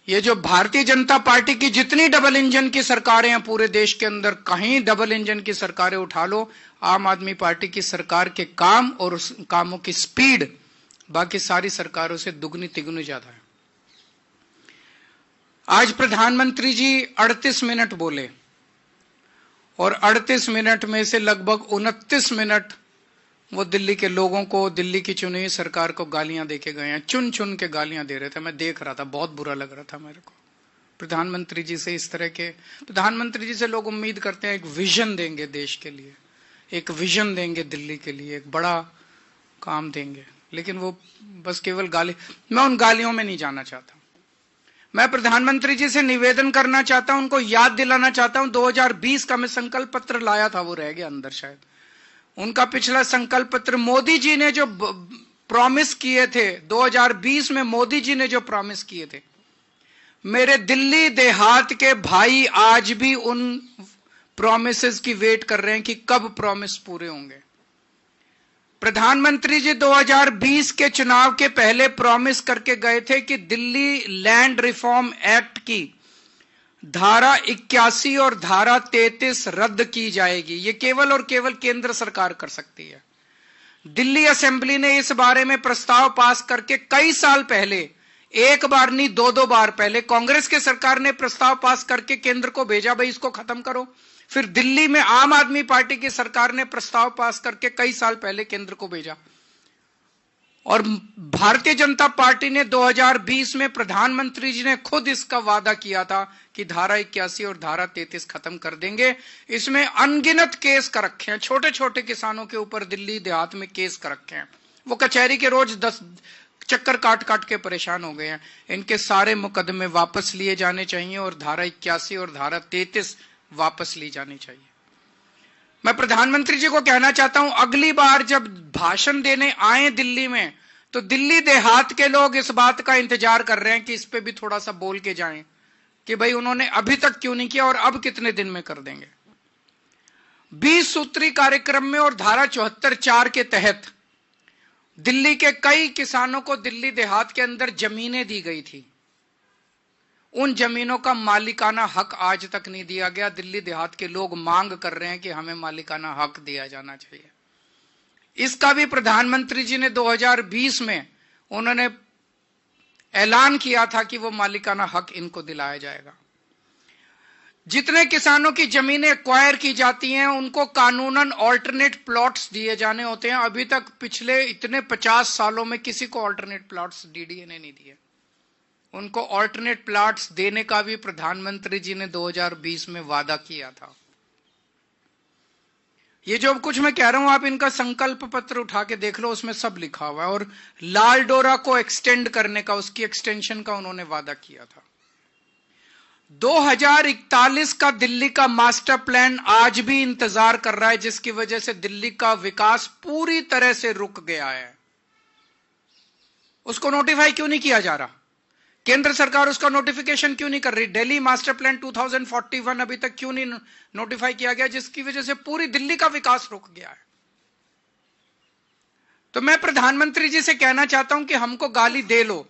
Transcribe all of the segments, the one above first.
ये जो भारतीय जनता पार्टी की जितनी डबल इंजन की सरकारें हैं पूरे देश के अंदर, कहीं डबल इंजन की सरकारें उठा लो, आम आदमी पार्टी की सरकार के काम और उस कामों की स्पीड बाकी सारी सरकारों से दुगनी तिगुनी ज्यादा है। आज प्रधानमंत्री जी 38 मिनट बोले और 38 मिनट में से लगभग 29 मिनट वो दिल्ली के लोगों को, दिल्ली की चुनी हुई सरकार को गालियां देके गए हैं। चुन चुन के गालियां दे रहे थे, मैं देख रहा था, बहुत बुरा लग रहा था मेरे को। प्रधानमंत्री जी से इस तरह के, प्रधानमंत्री जी से लोग उम्मीद करते हैं एक विजन देंगे देश के लिए, एक विजन देंगे दिल्ली के लिए, एक बड़ा काम देंगे, लेकिन वो बस केवल गाली। मैं उन गालियों में नहीं जाना चाहता। मैं प्रधानमंत्री जी से निवेदन करना चाहता हूं, उनको याद दिलाना चाहता हूं, 2020 का मैं संकल्प पत्र लाया था, वो रह गया अंदर शायद। उनका पिछला संकल्प पत्र, मोदी जी ने जो प्रॉमिस किए थे 2020 में, मोदी जी ने जो प्रॉमिस किए थे, मेरे दिल्ली देहात के भाई आज भी उन प्रॉमिसेस की वेट कर रहे हैं कि कब प्रॉमिस पूरे होंगे। प्रधानमंत्री जी 2020 के चुनाव के पहले प्रॉमिस करके गए थे कि दिल्ली लैंड रिफॉर्म एक्ट की धारा 81 और धारा 33 रद्द की जाएगी। ये केवल और केवल केंद्र सरकार कर सकती है। दिल्ली असेंबली ने इस बारे में प्रस्ताव पास करके कई साल पहले, एक बार नहीं दो बार पहले, कांग्रेस के सरकार ने प्रस्ताव पास करके केंद्र को भेजा, भाई इसको खत्म करो। फिर दिल्ली में आम आदमी पार्टी की सरकार ने प्रस्ताव पास करके कई साल पहले केंद्र को भेजा। और भारतीय जनता पार्टी ने 2020 में, प्रधानमंत्री जी ने खुद इसका वादा किया था कि धारा 81 और धारा 33 खत्म कर देंगे। इसमें अनगिनत केस कर रखे हैं, छोटे छोटे किसानों के ऊपर दिल्ली देहात में केस कर रखे हैं। वो कचहरी के रोज 10 चक्कर काट काट के परेशान हो गए हैं। इनके सारे मुकदमे वापस लिए जाने चाहिए और धारा 81 और धारा 33 वापस ली जानी चाहिए। मैं प्रधानमंत्री जी को कहना चाहता हूं, अगली बार जब भाषण देने आए दिल्ली में, तो दिल्ली देहात के लोग इस बात का इंतजार कर रहे हैं कि इस पे भी थोड़ा सा बोल के जाएं कि भाई उन्होंने अभी तक क्यों नहीं किया और अब कितने दिन में कर देंगे। 20 सूत्री कार्यक्रम में और धारा 74(4) के तहत दिल्ली के कई किसानों को दिल्ली देहात के अंदर जमीनें दी गई थी। उन जमीनों का मालिकाना हक आज तक नहीं दिया गया। दिल्ली देहात के लोग मांग कर रहे हैं कि हमें मालिकाना हक दिया जाना चाहिए। इसका भी प्रधानमंत्री जी ने 2020 में उन्होंने ऐलान किया था कि वो मालिकाना हक इनको दिलाया जाएगा। जितने किसानों की जमीनें एक्वायर की जाती हैं उनको कानूनन ऑल्टरनेट प्लॉट्स दिए जाने होते हैं। अभी तक पिछले इतने 50 सालों में किसी को ऑल्टरनेट प्लॉट्स डीडीए ने नहीं दिए। उनको ऑल्टरनेट प्लॉट्स देने का भी प्रधानमंत्री जी ने 2020 में वादा किया था। ये जो कुछ मैं कह रहा हूं, आप इनका संकल्प पत्र उठा के देख लो, उसमें सब लिखा हुआ है। और लाल डोरा को एक्सटेंड करने का, उसकी एक्सटेंशन का उन्होंने वादा किया था। 2041 का दिल्ली का मास्टर प्लान आज भी इंतजार कर रहा है, जिसकी वजह से दिल्ली का विकास पूरी तरह से रुक गया है। उसको नोटिफाई क्यों नहीं किया जा रहा? केंद्र सरकार उसका नोटिफिकेशन क्यों नहीं कर रही? दिल्ली मास्टर प्लान 2041 अभी तक क्यों नहीं नोटिफाई किया गया, जिसकी वजह से पूरी दिल्ली का विकास रुक गया है। तो मैं प्रधानमंत्री जी से कहना चाहता हूं कि हमको गाली दे लो।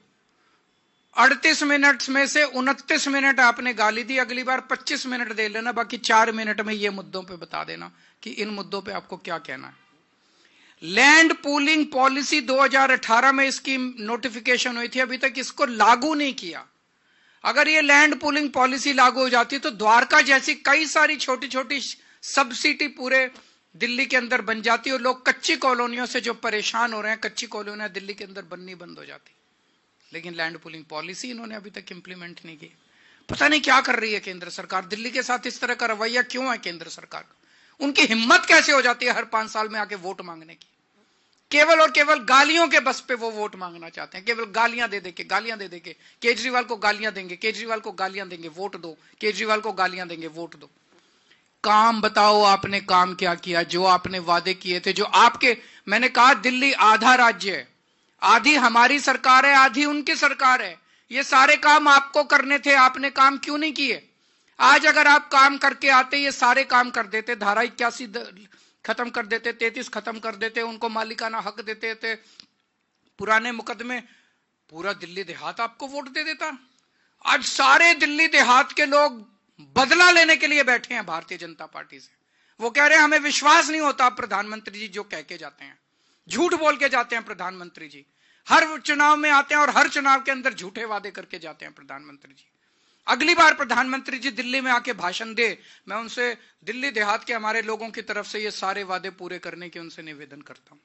38 मिनट में से 29 मिनट आपने गाली दी, अगली बार 25 मिनट दे लेना, बाकी 4 मिनट में ये मुद्दों पे बता देना कि इन मुद्दों पे आपको क्या कहना है। लैंड पूलिंग पॉलिसी 2018 में इसकी नोटिफिकेशन हुई थी, अभी तक इसको लागू नहीं किया। अगर ये लैंड पूलिंग पॉलिसी लागू हो जाती तो द्वारका जैसी कई सारी छोटी छोटी सब सिटी पूरे दिल्ली के अंदर बन जाती और लोग कच्ची कॉलोनियों से जो परेशान हो रहे हैं, कच्ची कॉलोनियां दिल्ली के अंदर बननी बंद हो जाती। लेकिन लैंड पूलिंग पॉलिसी इन्होंने अभी तक इंप्लीमेंट नहीं की। पता नहीं क्या कर रही है केंद्र सरकार। दिल्ली के साथ इस तरह का रवैया क्यों है केंद्र सरकार का? उनकी हिम्मत कैसे हो जाती है हर 5 साल में आके वोट मांगने की? केवल और केवल गालियों के बस पे वो वोट मांगना चाहते हैं। केवल गालियां दे देके केजरीवाल को गालियां देंगे, केजरीवाल को गालियां देंगे, वोट दो, केजरीवाल को गालियां देंगे, वोट दो। काम बताओ, आपने काम क्या किया? जो आपने वादे किए थे, जो आपके, मैंने कहा दिल्ली आधा राज्य है, आधी हमारी सरकार है, आधी उनकी सरकार है। ये सारे काम आपको करने थे, आपने काम क्यों नहीं किए? आज अगर आप काम करके आते, ये सारे काम कर देते, धारा 81 खत्म कर देते, 33 खत्म कर देते, उनको मालिकाना हक देते थे, पुराने मुकदमे, पूरा दिल्ली देहात आपको वोट दे देता। आज सारे दिल्ली देहात के लोग बदला लेने के लिए बैठे हैं भारतीय जनता पार्टी से। वो कह रहे हैं हमें विश्वास नहीं होता प्रधानमंत्री जी जो कह के जाते हैं, झूठ बोल के जाते हैं प्रधानमंत्री जी। हर चुनाव में आते हैं और हर चुनाव के अंदर झूठे वादे करके जाते हैं प्रधानमंत्री जी। अगली बार प्रधानमंत्री जी दिल्ली में आके भाषण दे, मैं उनसे दिल्ली देहात के हमारे लोगों की तरफ से ये सारे वादे पूरे करने के उनसे निवेदन करता हूं।